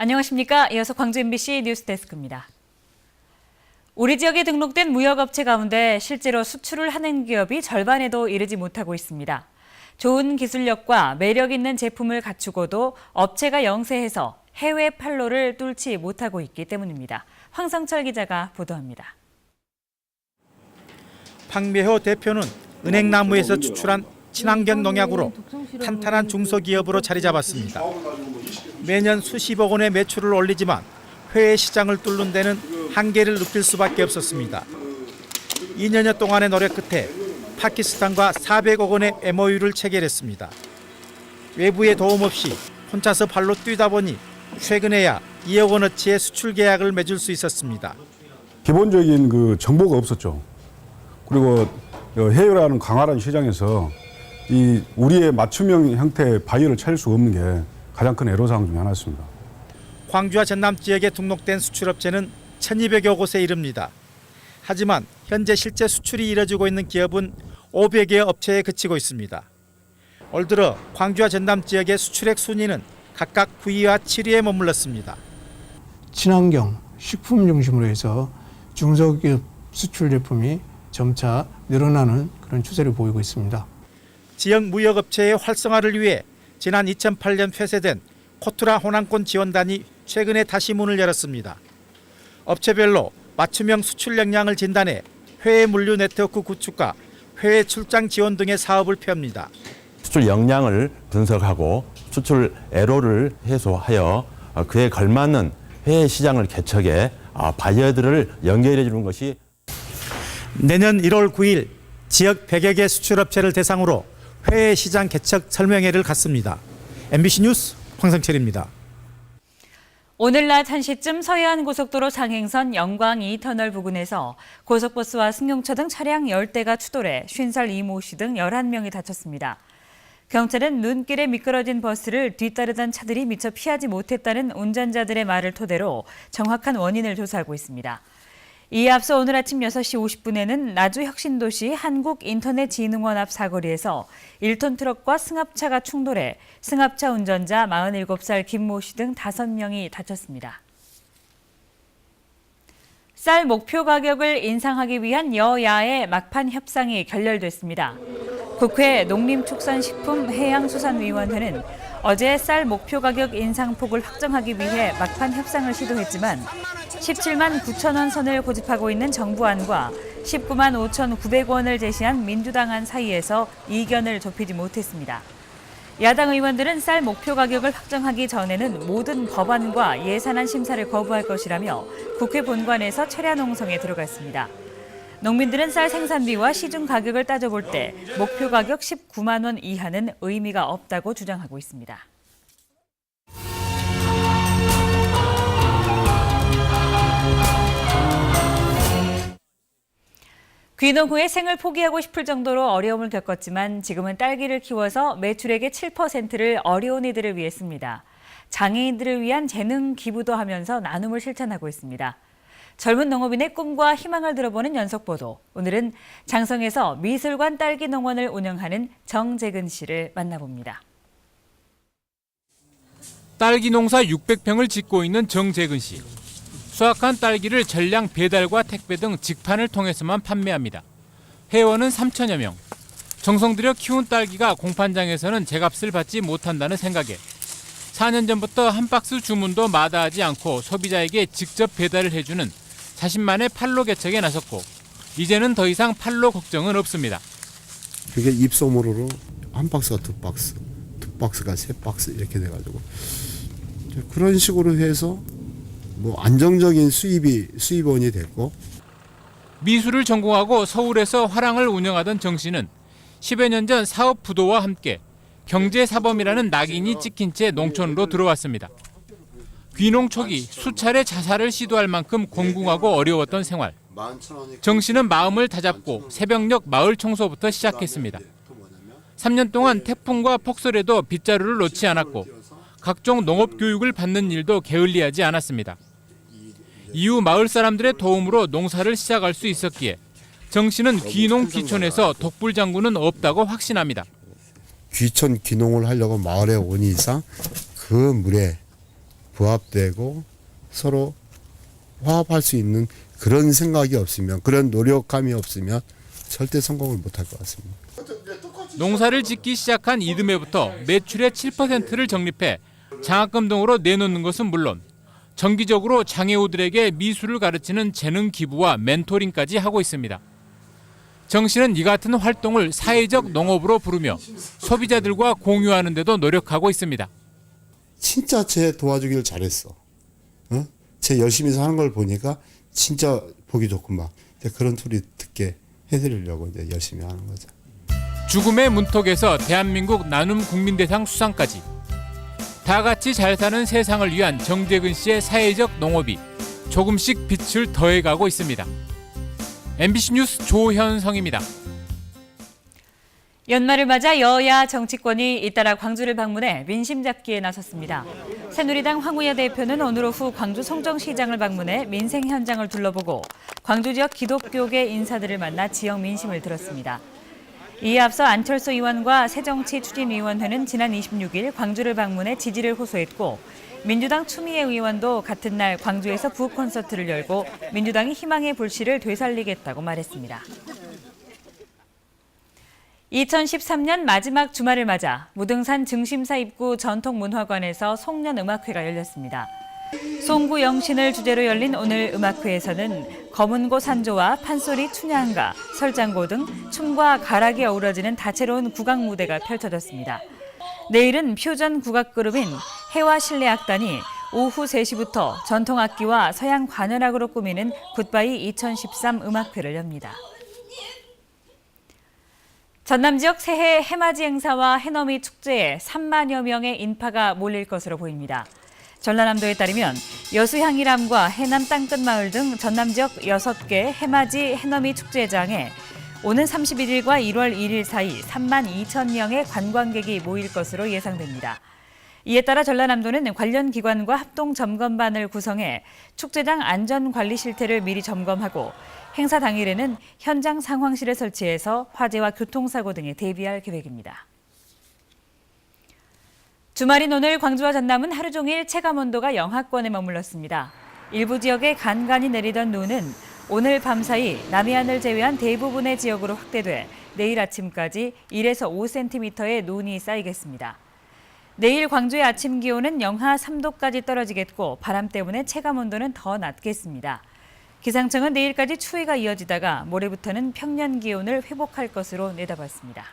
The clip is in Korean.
안녕하십니까. 이어서 광주 MBC 뉴스데스크입니다. 우리 지역에 등록된 무역업체 가운데 실제로 수출을 하는 기업이 절반에도 이르지 못하고 있습니다. 좋은 기술력과 매력 있는 제품을 갖추고도 업체가 영세해서 해외 판로를 뚫지 못하고 있기 때문입니다. 황성철 기자가 보도합니다. 황매호 대표는 은행나무에서 추출한 친환경 농약으로 탄탄한 중소기업으로 자리 잡았습니다. 매년 수십억 원의 매출을 올리지만 해외 시장을 뚫는 데는 한계를 느낄 수밖에 없었습니다. 2년여 동안의 노력 끝에 파키스탄과 400억 원의 MOU를 체결했습니다. 외부의 도움 없이 혼자서 발로 뛰다 보니 최근에야 2억 원어치의 수출 계약을 맺을 수 있었습니다. 기본적인 정보가 없었죠. 그리고 해외라는 강활한 시장에서 이 우리의 맞춤형 형태의 바이어를 찾을 수 없는 게 가장 큰 애로사항 중에 하나였습니다. 광주와 전남 지역에 등록된 수출업체는 1,200여 곳에 이릅니다. 하지만 현재 실제 수출이 이뤄지고 있는 기업은 500여 업체에 그치고 있습니다. 올 들어 광주와 전남 지역의 수출액 순위는 각각 9위와 7위에 머물렀습니다. 친환경, 식품 중심으로 해서 중소기업 수출 제품이 점차 늘어나는 그런 추세를 보이고 있습니다. 지역 무역업체의 활성화를 위해 지난 2008년 폐쇄된 코투라 호남권 지원단이 최근에 다시 문을 열었습니다. 업체별로 맞춤형 수출 역량을 진단해 해외 물류 네트워크 구축과 해외 출장 지원 등의 사업을 펴옵니다. 수출 역량을 분석하고 수출 애로를 해소하여 그에 걸맞는 해외 시장을 개척해 바이어들을 연결해 주는 것이 내년 1월 9일 지역 100여 개 수출업체를 대상으로 해외 시장 개척 설명회를 갖습니다. MBC 뉴스 황성철입니다. 오늘 낮 1시쯤 서해안고속도로 상행선 영광 2터널 부근에서 고속버스와 승용차 등 차량 10대가 추돌해 50살 이모 씨 등 11명이 다쳤습니다. 경찰은 눈길에 미끄러진 버스를 뒤따르던 차들이 미처 피하지 못했다는 운전자들의 말을 토대로 정확한 원인을 조사하고 있습니다. 이에 앞서 오늘 아침 6시 50분에는 나주 혁신도시 한국인터넷진흥원 앞 사거리에서 1톤 트럭과 승합차가 충돌해 승합차 운전자 47살 김모 씨 등 5명이 다쳤습니다. 쌀 목표 가격을 인상하기 위한 여야의 막판 협상이 결렬됐습니다. 국회 농림축산식품해양수산위원회는 어제 쌀 목표 가격 인상폭을 확정하기 위해 막판 협상을 시도했지만 17만 9천 원 선을 고집하고 있는 정부안과 19만 5,900원을 제시한 민주당안 사이에서 이견을 좁히지 못했습니다. 야당 의원들은 쌀 목표 가격을 확정하기 전에는 모든 법안과 예산안 심사를 거부할 것이라며 국회 본관에서 철야 농성에 들어갔습니다. 농민들은 쌀 생산비와 시중 가격을 따져볼 때 목표 가격 19만 원 이하는 의미가 없다고 주장하고 있습니다. 귀농 후에 생을 포기하고 싶을 정도로 어려움을 겪었지만 지금은 딸기를 키워서 매출액의 7%를 어려운 이들을 위해 씁니다. 장애인들을 위한 재능 기부도 하면서 나눔을 실천하고 있습니다. 젊은 농업인의 꿈과 희망을 들어보는 연속보도. 오늘은 장성에서 미술관 딸기 농원을 운영하는 정재근 씨를 만나봅니다. 딸기 농사 600평을 짓고 있는 정재근 씨. 수확한 딸기를 전량 배달과 택배 등 직판을 통해서만 판매합니다. 회원은 3천여 명. 정성 들여 키운 딸기가 공판장에서는 제값을 받지 못한다는 생각에 4년 전부터 한 박스 주문도 마다하지 않고 소비자에게 직접 배달을 해주는 자신만의 판로 개척에 나섰고 이제는 더 이상 판로 걱정은 없습니다. 그게 입소문으로 한 박스가 두 박스, 두 박스가 세 박스 이렇게 돼가지고 그런 식으로 해서 안정적인 수입원이 됐고. 미술을 전공하고 서울에서 화랑을 운영하던 정 씨는 10여 년 전 사업 부도와 함께 경제사범이라는 낙인이 찍힌 채 농촌으로 들어왔습니다. 귀농 초기 수차례 자살을 시도할 만큼 공공하고 어려웠던 생활. 정 씨는 마음을 다잡고 새벽녘 마을 청소부터 시작했습니다. 3년 동안 태풍과 폭설에도 빗자루를 놓지 않았고 각종 농업 교육을 받는 일도 게을리하지 않았습니다. 이후 마을 사람들의 도움으로 농사를 시작할 수 있었기에 정 씨는 귀농 귀촌에서 독불장군은 없다고 확신합니다. 귀촌 귀농을 하려고 마을에 온 이상 그 물에 부합되고 서로 화합할 수 있는 그런 생각이 없으면, 그런 노력감이 없으면 절대 성공을 못할 것 같습니다. 농사를 짓기 시작한 이듬해부터 매출의 7%를 적립해 장학금 등으로 내놓는 것은 물론 정기적으로 장애우들에게 미술을 가르치는 재능 기부와 멘토링까지 하고 있습니다. 정 씨는 이 같은 활동을 사회적 농업으로 부르며 소비자들과 공유하는 데도 노력하고 있습니다. 진짜 쟤 도와주길 잘했어. 쟤 열심히 사는 걸 보니까 진짜 보기 좋구만. 그런 소리 듣게 해드리려고 이제 열심히 하는 거죠. 죽음의 문턱에서 대한민국 나눔 국민대상 수상까지 다 같이 잘 사는 세상을 위한 정재근 씨의 사회적 농업이 조금씩 빛을 더해가고 있습니다. MBC 뉴스 조현성입니다. 연말을 맞아 여야 정치권이 잇따라 광주를 방문해 민심 잡기에 나섰습니다. 새누리당 황우여 대표는 오늘 오후 광주 송정시장을 방문해 민생 현장을 둘러보고 광주 지역 기독교계 인사들을 만나 지역 민심을 들었습니다. 이에 앞서 안철수 의원과 새정치추진위원회는 지난 26일 광주를 방문해 지지를 호소했고 민주당 추미애 의원도 같은 날 광주에서 부흥 콘서트를 열고 민주당이 희망의 불씨를 되살리겠다고 말했습니다. 2013년 마지막 주말을 맞아 무등산 증심사 입구 전통문화관에서 송년음악회가 열렸습니다. 송구 영신을 주제로 열린 오늘 음악회에서는 검은고 산조와 판소리 춘향가, 설장고 등 춤과 가락이 어우러지는 다채로운 국악 무대가 펼쳐졌습니다. 내일은 표전 국악그룹인 해와실내악단이 오후 3시부터 전통악기와 서양 관현악으로 꾸미는 굿바이 2013 음악회를 엽니다. 전남 지역 새해 해맞이 행사와 해넘이 축제에 3만여 명의 인파가 몰릴 것으로 보입니다. 전라남도에 따르면 여수향이람과 해남 땅끝마을 등 전남 지역 6개 해맞이 해넘이 축제장에 오는 31일과 1월 1일 사이 3만 2천 명의 관광객이 모일 것으로 예상됩니다. 이에 따라 전라남도는 관련 기관과 합동 점검반을 구성해 축제장 안전관리 실태를 미리 점검하고 행사 당일에는 현장 상황실을 설치해서 화재와 교통사고 등에 대비할 계획입니다. 주말인 오늘 광주와 전남은 하루 종일 체감온도가 영하권에 머물렀습니다. 일부 지역에 간간히 내리던 눈은 오늘 밤사이 남해안을 제외한 대부분의 지역으로 확대돼 내일 아침까지 1에서 5cm의 눈이 쌓이겠습니다. 내일 광주의 아침 기온은 영하 3도까지 떨어지겠고 바람 때문에 체감온도는 더 낮겠습니다. 기상청은 내일까지 추위가 이어지다가 모레부터는 평년 기온을 회복할 것으로 내다봤습니다.